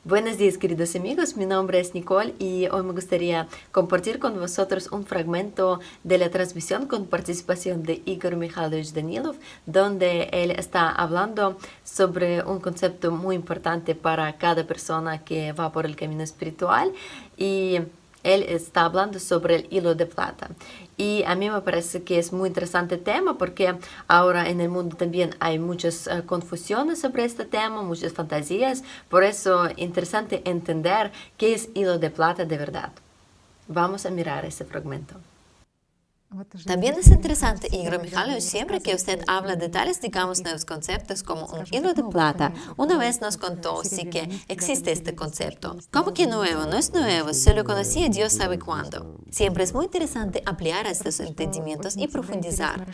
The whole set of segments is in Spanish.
Buenos días, queridos amigos. Mi nombre es Nicole y hoy me gustaría compartir con vosotros un fragmento de la transmisión con participación de Igor Mikhailovich Danilov, donde él está hablando sobre un concepto muy importante para cada persona que va por el camino espiritual, y él está hablando sobre el hilo de plata. Y a mí me parece que es muy interesante tema porque ahora en el mundo también hay muchas confusiones sobre este tema, muchas fantasías. Por eso es interesante entender qué es hilo de plata de verdad. Vamos a mirar ese fragmento. También es interesante, Igor Mikhailovich, siempre que usted habla de tales, digamos, nuevos conceptos como un hilo de plata. Una vez nos contó, sí que existe este concepto. ¿Cómo que nuevo? No es nuevo, se lo conocía Dios sabe cuándo. Siempre es muy interesante ampliar estos entendimientos y profundizar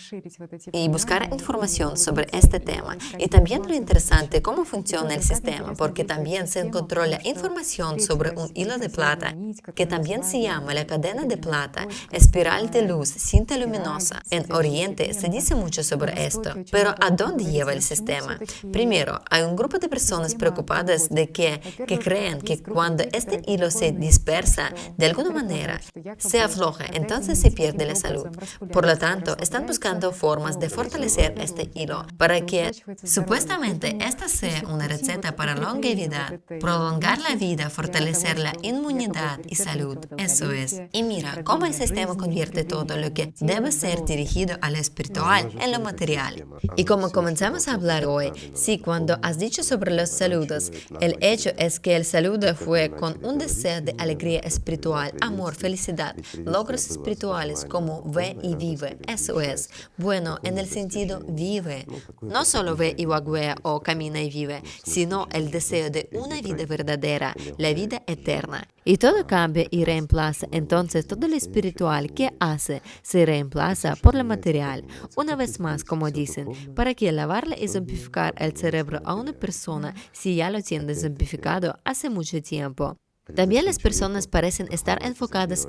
y buscar información sobre este tema. Y también lo interesante cómo funciona el sistema, porque también se encontró la información sobre un hilo de plata, que también se llama la cadena de plata, espiral de luz, cinta luminosa. En Oriente se dice mucho sobre esto, pero ¿a dónde lleva el sistema? Primero, hay un grupo de personas preocupadas de que creen que cuando este hilo se dispersa de alguna manera, se afloja, entonces se pierde la salud. Por lo tanto, están buscando formas de fortalecer este hilo para que supuestamente esta sea una receta para longevidad, prolongar la vida, fortalecer la inmunidad y salud. Eso es. Y mira cómo el sistema convierte todo lo que debe ser dirigido a lo espiritual en lo material. Y como comenzamos a hablar hoy, sí, cuando has dicho sobre los saludos, el hecho es que el saludo fue con un deseo de alegría espiritual, amor, felicidad, logros espirituales como ve y vive. Eso es. Bueno, en el sentido vive. No solo ve y vaguea o camina y vive, sino el deseo de una vida verdadera, la vida eterna. Y todo cambia y reemplaza, entonces todo lo espiritual que hace se reemplaza por lo material. Una vez más, como dicen, ¿para qué lavarle y zombificar el cerebro a una persona si ya lo tiene zombificado hace mucho tiempo? También las personas parecen estar enfocadas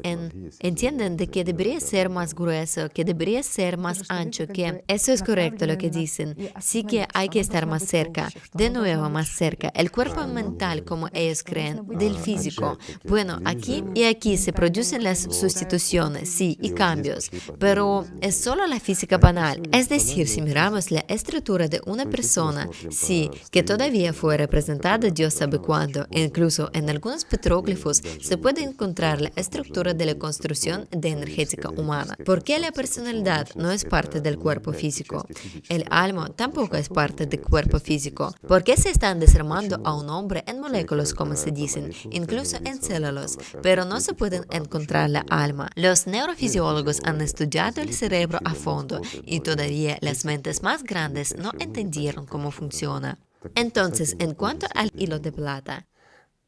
entienden de que debería ser más grueso, que debería ser más ancho, que eso es correcto lo que dicen. Sí que hay que estar más cerca, de nuevo más cerca, el cuerpo mental, como ellos creen, del físico. Bueno, aquí y aquí se producen las sustituciones, sí, y cambios, pero es solo la física banal. Es decir, si miramos la estructura de una persona, sí, que todavía fue representada Dios sabe cuándo, incluso en algunos petróglifos se puede encontrar la estructura de la construcción de energética humana. ¿Por qué la personalidad no es parte del cuerpo físico? El alma tampoco es parte del cuerpo físico. ¿Por qué se están desarmando a un hombre en moléculas, como se dicen, incluso en células, pero no se pueden encontrar la alma? Los neurofisiólogos han estudiado el cerebro a fondo y todavía las mentes más grandes no entendieron cómo funciona. Entonces, en cuanto al hilo de plata,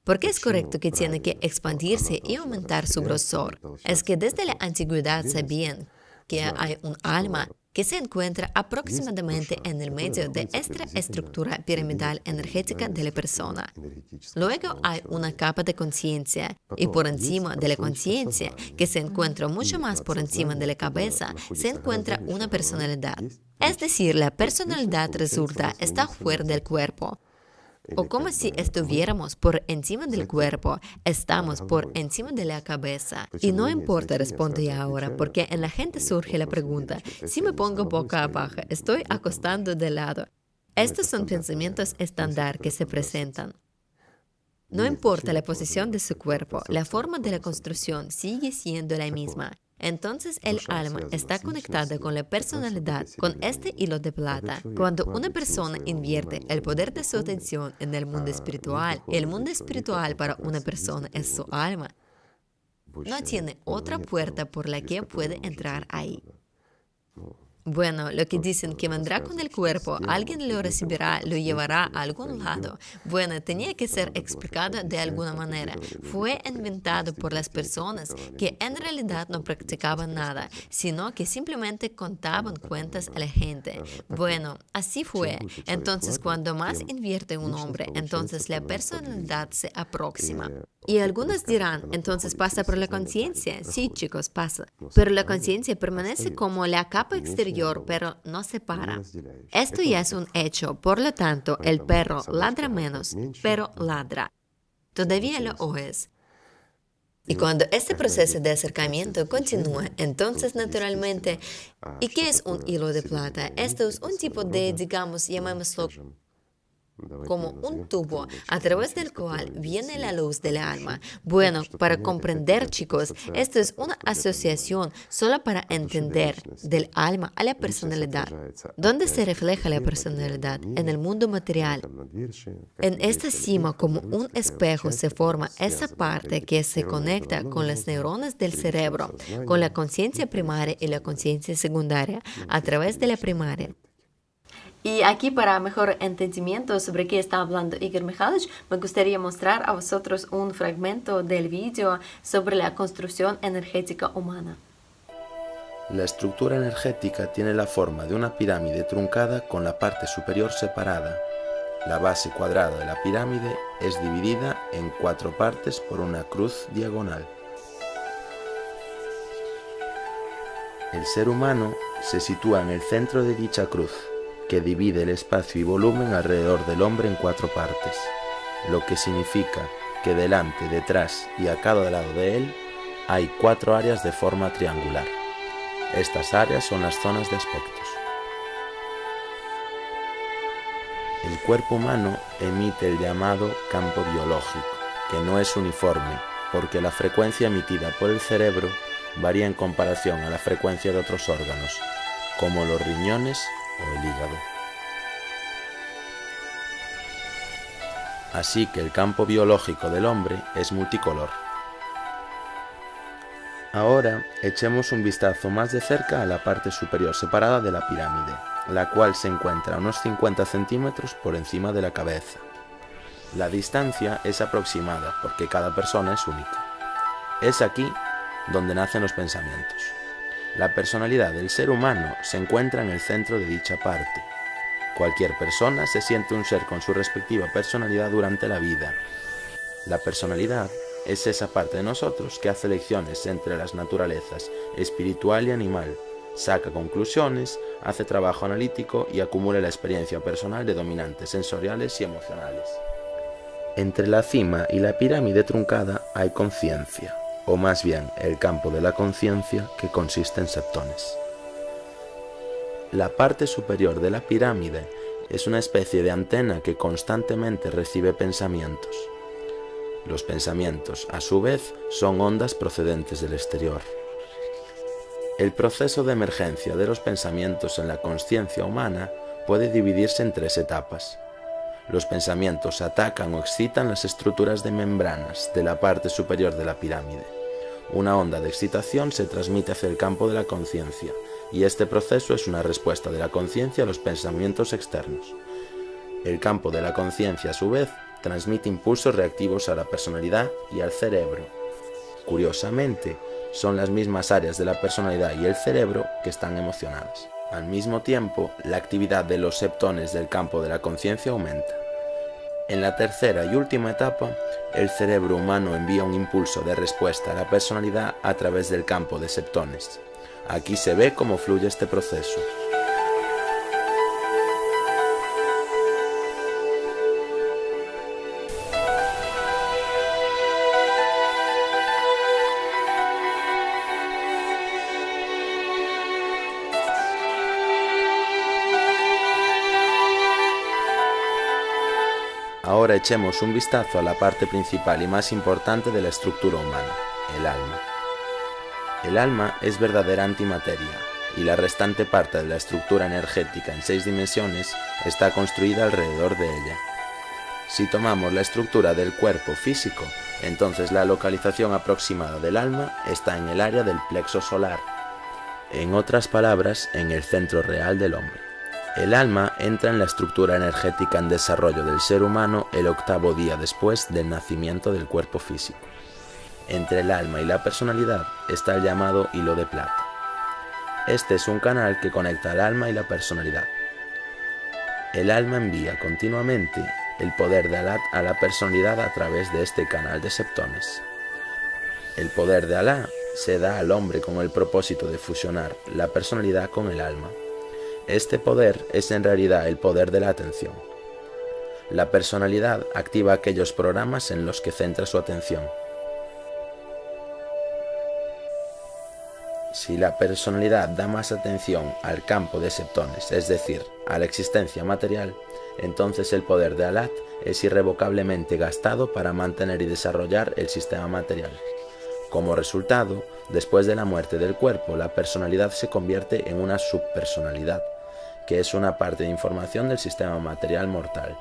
¿por qué es correcto que tiene que expandirse y aumentar su grosor? Es que desde la antigüedad sabían que hay un alma que se encuentra aproximadamente en el medio de esta estructura piramidal energética de la persona. Luego hay una capa de conciencia, y por encima de la conciencia, que se encuentra mucho más por encima de la cabeza, se encuentra una personalidad. Es decir, la personalidad resulta estar fuera del cuerpo. O como si estuviéramos por encima del cuerpo, estamos por encima de la cabeza. Y no importa, respondo ya ahora, porque en la gente surge la pregunta, si me pongo boca abajo, estoy acostando de lado. Estos son pensamientos estándar que se presentan. No importa la posición de su cuerpo, la forma de la construcción sigue siendo la misma. Entonces el alma está conectada con la personalidad, con este hilo de plata. Cuando una persona invierte el poder de su atención en el mundo espiritual, el mundo espiritual para una persona es su alma, no tiene otra puerta por la que puede entrar ahí. Bueno, lo que dicen que vendrá con el cuerpo, alguien lo recibirá, lo llevará a algún lado. Bueno, tenía que ser explicado de alguna manera. Fue inventado por las personas que en realidad no practicaban nada, sino que simplemente contaban cuentas a la gente. Bueno, así fue. Entonces, cuando más invierte un hombre, entonces la personalidad se aproxima. Y algunos dirán, entonces pasa por la conciencia. Sí, chicos, pasa. Pero la conciencia permanece como la capa exterior, pero no se para. Esto ya es un hecho, por lo tanto, el perro ladra menos, pero ladra. todavía lo es. Y cuando este proceso de acercamiento continúa, entonces naturalmente, ¿y qué es un hilo de plata? Esto es un tipo de, digamos, llamémoslo como un tubo a través del cual viene la luz del alma. Bueno, para comprender, chicos, esto es una asociación solo para entender del alma a la personalidad. ¿Dónde se refleja la personalidad? En el mundo material. En esta cima, como un espejo, se forma esa parte que se conecta con las neuronas del cerebro, con la conciencia primaria y la conciencia secundaria, a través de la primaria. Y aquí, para mejor entendimiento sobre qué está hablando Igor Mikhailovich, me gustaría mostrar a vosotros un fragmento del vídeo sobre la construcción energética humana. La estructura energética tiene la forma de una pirámide truncada con la parte superior separada. La base cuadrada de la pirámide es dividida en 4 partes por una cruz diagonal. El ser humano se sitúa en el centro de dicha cruz, que divide el espacio y volumen alrededor del hombre en 4 partes, lo que significa que delante, detrás y a cada lado de él hay 4 áreas de forma triangular. Estas áreas son las zonas de aspectos. El cuerpo humano emite el llamado campo biológico, que no es uniforme, porque la frecuencia emitida por el cerebro varía en comparación a la frecuencia de otros órganos, como los riñones o el hígado. Así que el campo biológico del hombre es multicolor. Ahora echemos un vistazo más de cerca a la parte superior separada de la pirámide, la cual se encuentra a unos 50 centímetros por encima de la cabeza. La distancia es aproximada porque cada persona es única. Es aquí donde nacen los pensamientos. La personalidad del ser humano se encuentra en el centro de dicha parte. Cualquier persona se siente un ser con su respectiva personalidad durante la vida. La personalidad es esa parte de nosotros que hace elecciones entre las naturalezas espiritual y animal, saca conclusiones, hace trabajo analítico y acumula la experiencia personal de dominantes sensoriales y emocionales. Entre la cima y la pirámide truncada hay conciencia, o más bien el campo de la conciencia, que consiste en septones. La parte superior de la pirámide es una especie de antena que constantemente recibe pensamientos. Los pensamientos, a su vez, son ondas procedentes del exterior. El proceso de emergencia de los pensamientos en la consciencia humana puede dividirse en 3 etapas. Los pensamientos atacan o excitan las estructuras de membranas de la parte superior de la pirámide. Una onda de excitación se transmite hacia el campo de la conciencia, y este proceso es una respuesta de la conciencia a los pensamientos externos. El campo de la conciencia, a su vez, transmite impulsos reactivos a la personalidad y al cerebro. Curiosamente, son las mismas áreas de la personalidad y el cerebro que están emocionadas. Al mismo tiempo, la actividad de los septones del campo de la conciencia aumenta. En la tercera y última etapa, el cerebro humano envía un impulso de respuesta a la personalidad a través del campo de septones. Aquí se ve cómo fluye este proceso. Ahora echemos un vistazo a la parte principal y más importante de la estructura humana, el alma. El alma es verdadera antimateria, y la restante parte de la estructura energética en 6 dimensiones está construida alrededor de ella. Si tomamos la estructura del cuerpo físico, entonces la localización aproximada del alma está en el área del plexo solar, en otras palabras, en el centro real del hombre. El alma entra en la estructura energética en desarrollo del ser humano el 8º día después del nacimiento del cuerpo físico. Entre el alma y la personalidad está el llamado hilo de plata. Este es un canal que conecta al alma y la personalidad. El alma envía continuamente el poder de Alá a la personalidad a través de este canal de septones. El poder de Alá se da al hombre con el propósito de fusionar la personalidad con el alma. Este poder es en realidad el poder de la atención. La personalidad activa aquellos programas en los que centra su atención. Si la personalidad da más atención al campo de septones, es decir, a la existencia material, entonces el poder de Alat es irrevocablemente gastado para mantener y desarrollar el sistema material. Como resultado, después de la muerte del cuerpo, la personalidad se convierte en una subpersonalidad, que es una parte de información del sistema material mortal.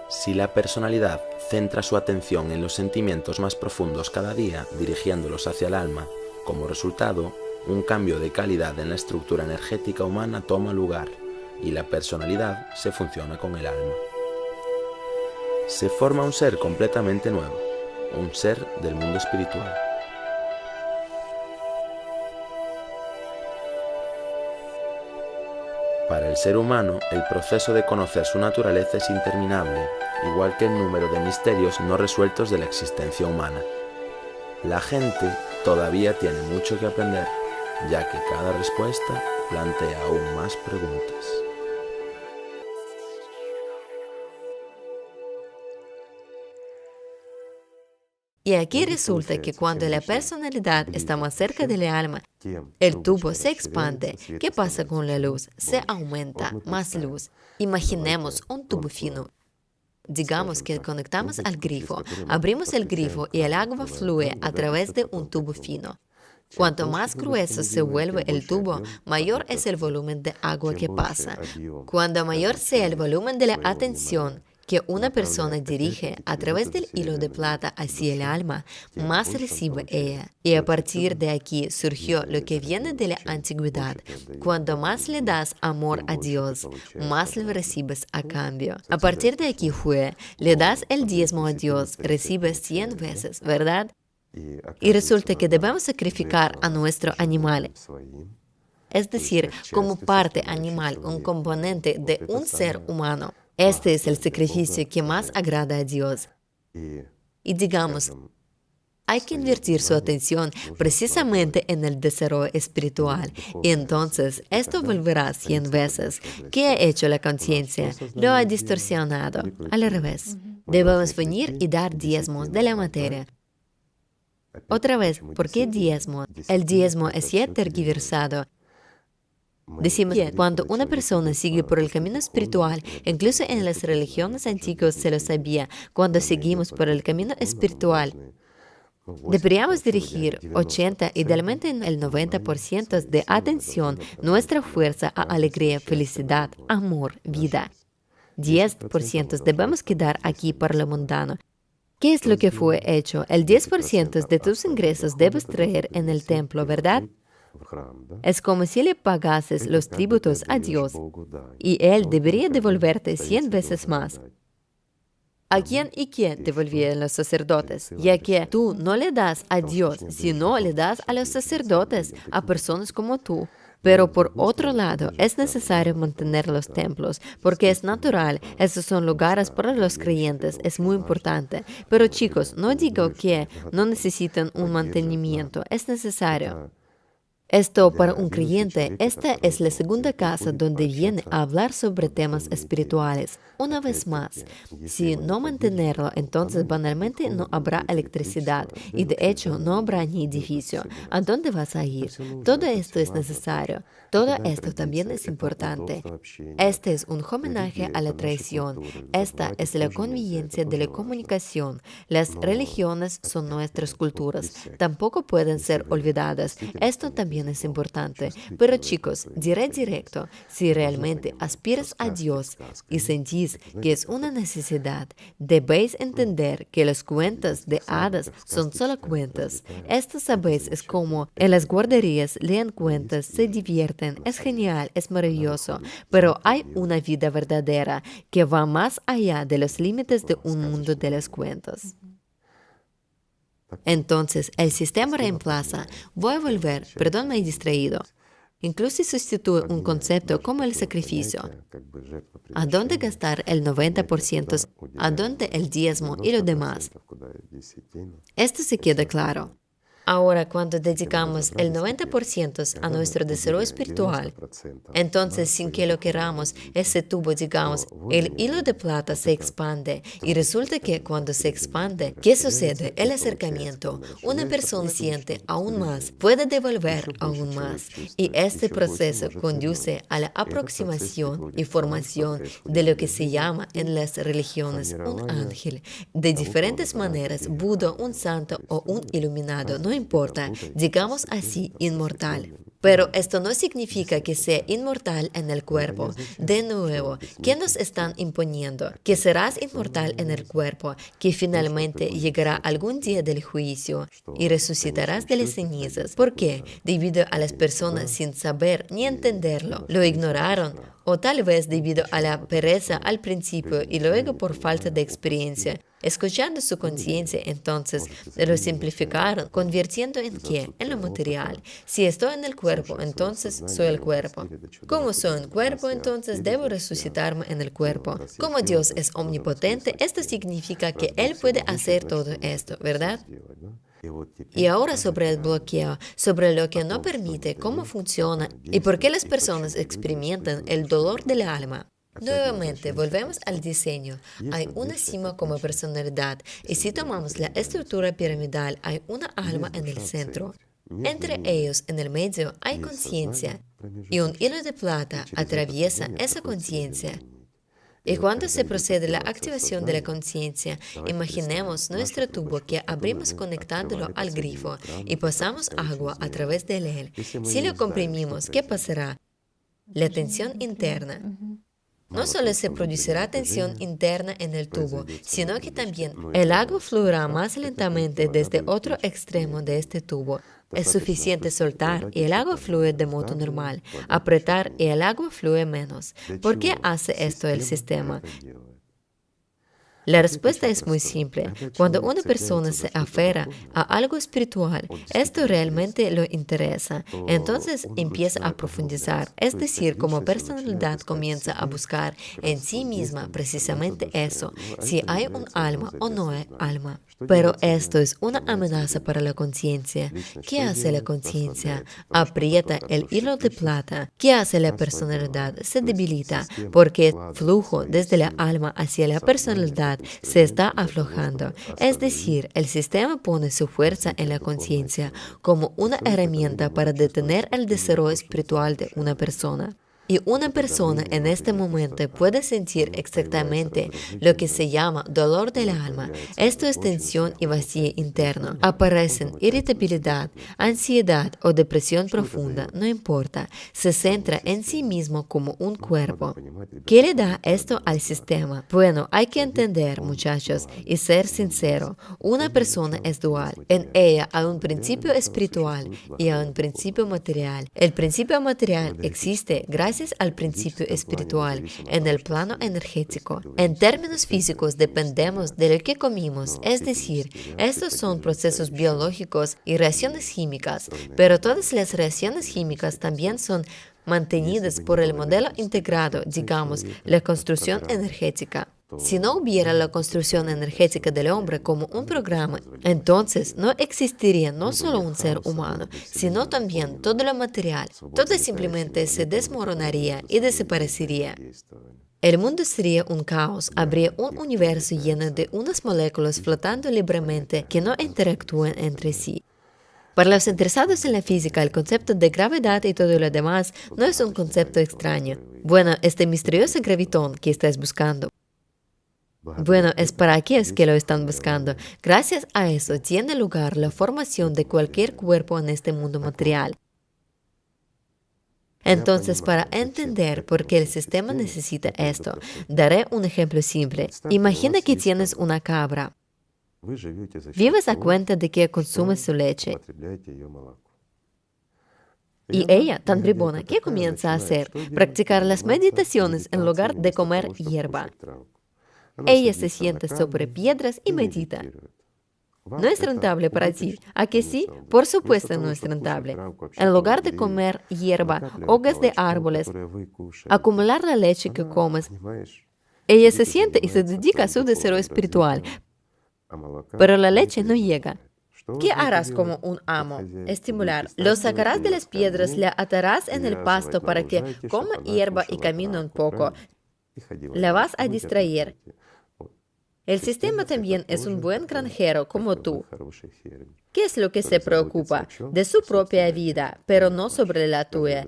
Si la personalidad centra su atención en los sentimientos más profundos cada día, dirigiéndolos hacia el alma, como resultado, un cambio de calidad en la estructura energética humana toma lugar y la personalidad se fusiona con el alma. Se forma un ser completamente nuevo, un ser del mundo espiritual. Para el ser humano, el proceso de conocer su naturaleza es interminable, igual que el número de misterios no resueltos de la existencia humana. La gente todavía tiene mucho que aprender, ya que cada respuesta plantea aún más preguntas. Y aquí resulta que cuando la personalidad está más cerca del alma, el tubo se expande. ¿Qué pasa con la luz? Se aumenta más luz. Imaginemos un tubo fino. Digamos que conectamos al grifo, abrimos el grifo y el agua fluye a través de un tubo fino. Cuanto más grueso se vuelve el tubo, mayor es el volumen de agua que pasa. Cuando mayor sea el volumen de la atención que una persona dirige a través del hilo de plata hacia el alma, más recibe ella. Y a partir de aquí surgió lo que viene de la antigüedad. Cuando más le das amor a Dios, más lo recibes a cambio. A partir de aquí fue, le das el diezmo a Dios, recibes 100 veces, ¿verdad? Y resulta que debemos sacrificar a nuestro animal, es decir, como parte animal, un componente de un ser humano. Este es el sacrificio que más agrada a Dios. Y digamos, hay que invertir su atención precisamente en el desarrollo espiritual. Y entonces, esto volverá 100 veces. ¿Qué ha hecho la conciencia? Lo ha distorsionado. Al revés. Debemos venir y dar diezmos de la materia. Otra vez, ¿por qué diezmo? El diezmo es ya tergiversado. Decimos que cuando una persona sigue por el camino espiritual, incluso en las religiones antiguas se lo sabía, cuando seguimos por el camino espiritual, deberíamos dirigir 80, idealmente el 90% de atención, nuestra fuerza a alegría, felicidad, amor, vida. 10% debemos quedar aquí para lo mundano. ¿Qué es lo que fue hecho? El 10% de tus ingresos debes traer en el templo, ¿verdad? Es como si le pagases los tributos a Dios y Él debería devolverte 100 veces más. ¿A quién y quién devolvían los sacerdotes? Ya que tú no le das a Dios, sino le das a los sacerdotes, a personas como tú. Pero por otro lado, es necesario mantener los templos, porque es natural, esos son lugares para los creyentes, es muy importante. Pero chicos, no digo que no necesitan un mantenimiento, es necesario. Esto para un creyente, esta es la segunda casa donde viene a hablar sobre temas espirituales. Una vez más, si no mantenerlo, entonces banalmente no habrá electricidad y de hecho no habrá ni edificio. ¿A dónde vas a ir? Todo esto es necesario. Todo esto también es importante. Este es un homenaje a la traición. Esta es la conveniencia de la comunicación. Las religiones son nuestras culturas. Tampoco pueden ser olvidadas. Esto también es importante. Pero chicos, diré directo, si realmente aspiras a Dios y sentís que es una necesidad, debéis entender que las cuentas de hadas son solo cuentas. Esto sabéis es como en las guarderías leen cuentas, se divierten, es genial, es maravilloso, pero hay una vida verdadera que va más allá de los límites de un mundo de las cuentas. Entonces, el sistema reemplaza, voy a volver, perdón, me he distraído. Incluso sustituye un concepto como el sacrificio. ¿A dónde gastar el 90%? ¿A dónde el diezmo y lo demás? Esto se queda claro. Ahora, cuando dedicamos el 90% a nuestro deseo espiritual, entonces, sin que lo queramos, ese tubo, digamos, el hilo de plata se expande. Y resulta que cuando se expande, ¿qué sucede? El acercamiento. Una persona siente aún más, puede devolver aún más. Y este proceso conduce a la aproximación y formación de lo que se llama en las religiones un ángel. De diferentes maneras, Buda, un santo o un iluminado, no importa, digamos así, inmortal. Pero esto no significa que sea inmortal en el cuerpo. De nuevo, ¿qué nos están imponiendo? Que serás inmortal en el cuerpo, que finalmente llegará algún día del juicio y resucitarás de las cenizas. ¿Por qué? Debido a las personas sin saber ni entenderlo, lo ignoraron. O tal vez debido a la pereza al principio y luego por falta de experiencia. Escuchando su conciencia, entonces lo simplificaron, convirtiendo en qué? En lo material. Si estoy en el cuerpo, entonces soy el cuerpo. Como soy un cuerpo, entonces debo resucitarme en el cuerpo. Como Dios es omnipotente, esto significa que Él puede hacer todo esto, ¿verdad? Y ahora sobre el bloqueo, sobre lo que no permite, cómo funciona y por qué las personas experimentan el dolor del alma. Nuevamente, volvemos al diseño. Hay una cima como personalidad y si tomamos la estructura piramidal, hay una alma en el centro. Entre ellos, en el medio, hay conciencia y un hilo de plata atraviesa esa conciencia. Y cuando se procede la activación de la conciencia, imaginemos nuestro tubo que abrimos conectándolo al grifo y pasamos agua a través de él. Si lo comprimimos, ¿qué pasará? La tensión interna. No solo se producirá tensión interna en el tubo, sino que también el agua fluirá más lentamente desde otro extremo de este tubo. Es suficiente soltar y el agua fluye de modo normal, apretar y el agua fluye menos. ¿Por qué hace esto el sistema? La respuesta es muy simple. Cuando una persona se aferra a algo espiritual, esto realmente lo interesa. Entonces empieza a profundizar, es decir, como personalidad comienza a buscar en sí misma precisamente eso, si hay un alma o no hay alma. Pero esto es una amenaza para la conciencia. ¿Qué hace la conciencia? Aprieta el hilo de plata. ¿Qué hace la personalidad? Se debilita porque el flujo desde la alma hacia la personalidad se está aflojando. Es decir, el sistema pone su fuerza en la conciencia como una herramienta para detener el deseo espiritual de una persona. Y una persona en este momento puede sentir exactamente lo que se llama dolor del alma. Esto es tensión y vacío interno. Aparecen irritabilidad, ansiedad o depresión profunda, no importa. Se centra en sí mismo como un cuerpo. ¿Qué le da esto al sistema? Bueno, hay que entender, muchachos, y ser sincero. Una persona es dual. En ella hay un principio espiritual y hay un principio material. El principio material existe gracias al principio espiritual en el plano energético. En términos físicos dependemos de lo que comimos, es decir, estos son procesos biológicos y reacciones químicas, pero todas las reacciones químicas también son mantenidas por el modelo integrado, digamos, la construcción energética. Si no hubiera la construcción energética del hombre como un programa, entonces no existiría no solo un ser humano, sino también todo lo material. Todo simplemente se desmoronaría y desaparecería. El mundo sería un caos, habría un universo lleno de unas moléculas flotando libremente que no interactúan entre sí. Para los interesados en la física, el concepto de gravedad y todo lo demás no es un concepto extraño. Bueno, este misterioso gravitón que estás buscando. Bueno, es para aquellos que lo están buscando. Gracias a eso tiene lugar la formación de cualquier cuerpo en este mundo material. Entonces, para entender por qué el sistema necesita esto, daré un ejemplo simple. Imagina que tienes una cabra. Vives a cuenta de que consumes su leche. Y ella, tan bribona, ¿qué comienza a hacer? Practicar las meditaciones en lugar de comer hierba. Ella se sienta sobre piedras y medita. ¿No es rentable para ti? ¿A que sí? Por supuesto no es rentable. En lugar de comer hierba, hojas de árboles, acumular la leche que comes, ella se siente y se dedica a su deseo espiritual. Pero la leche no llega. ¿Qué harás como un amo? Estimular. Lo sacarás de las piedras, le atarás en el pasto para que coma hierba y camine un poco. La vas a distraer. El sistema también es un buen granjero como tú. ¿Qué es lo que se preocupa? De su propia vida, pero no sobre la tuya.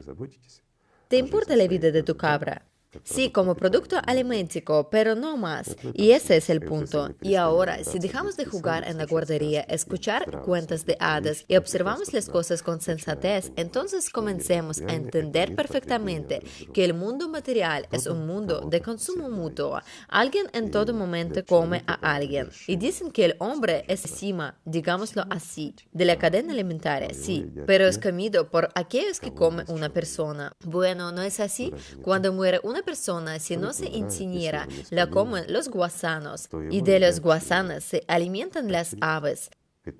¿Te importa la vida de tu cabra? Sí, como producto alimenticio, pero no más. Y ese es el punto. Y ahora, si dejamos de jugar en la guardería, escuchar cuentos de hadas y observamos las cosas con sensatez, entonces comencemos a entender perfectamente que el mundo material es un mundo de consumo mutuo. Alguien en todo momento come a alguien. Y dicen que el hombre es encima, digámoslo así, de la cadena alimentaria, sí, pero es comido por aquellos que come una persona. Bueno, ¿no es así? Cuando muere una persona, si no se incinerara, la comen los gusanos, y de los gusanos se alimentan las aves.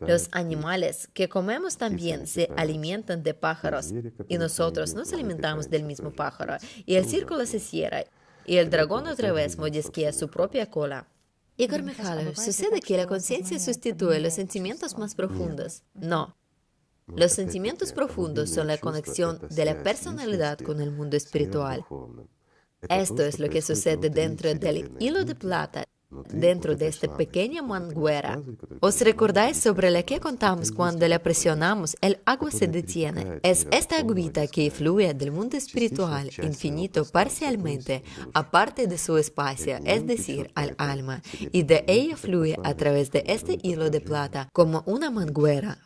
Los animales que comemos también se alimentan de pájaros, y nosotros nos alimentamos del mismo pájaro, y el círculo se cierra, y el dragón otra vez mordisquea su propia cola. Igor Mikhailovich, ¿sucede que la conciencia sustituye los sentimientos más profundos? No. Los sentimientos profundos son la conexión de la personalidad con el mundo espiritual. Esto es lo que sucede dentro del hilo de plata, dentro de esta pequeña manguera. ¿Os recordáis sobre la que contamos cuando la presionamos? El agua se detiene. Es esta agüita que fluye del mundo espiritual infinito parcialmente, aparte de su espacio, es decir, al alma, y de ella fluye a través de este hilo de plata como una manguera,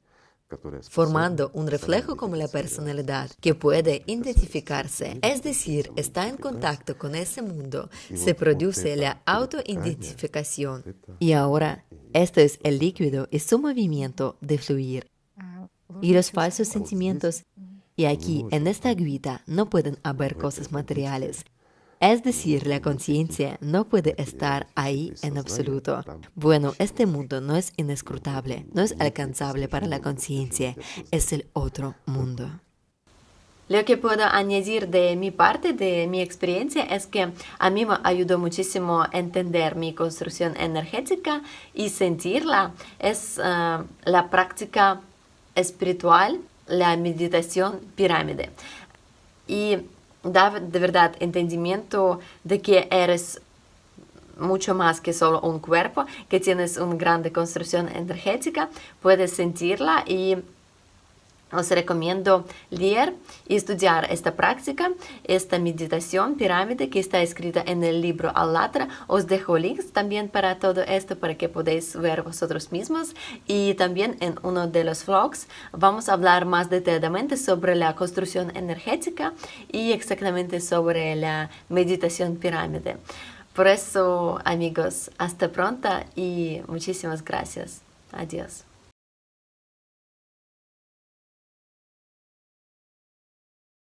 formando un reflejo como la personalidad que puede identificarse, es decir, está en contacto con ese mundo, se produce la autoidentificación. Y ahora, esto es el líquido y su movimiento de fluir. Y los falsos sentimientos, y aquí, en esta agüita, no pueden haber cosas materiales. Es decir, la conciencia no puede estar ahí en absoluto. Bueno, este mundo no es inescrutable, no es alcanzable para la conciencia, es el otro mundo. Lo que puedo añadir de mi parte, de mi experiencia, es que a mí me ayudó muchísimo a entender mi construcción energética y sentirla. Es la práctica espiritual, la meditación pirámide. Y da de verdad entendimiento de que eres mucho más que solo un cuerpo, que tienes una grande construcción energética, puedes sentirla y os recomiendo leer y estudiar esta práctica, esta meditación pirámide que está escrita en el libro Allatra. Os dejo links también para todo esto para que podáis ver vosotros mismos. Y también en uno de los vlogs vamos a hablar más detalladamente sobre la construcción energética y exactamente sobre la meditación pirámide. Por eso, amigos, hasta pronto y muchísimas gracias. Adiós.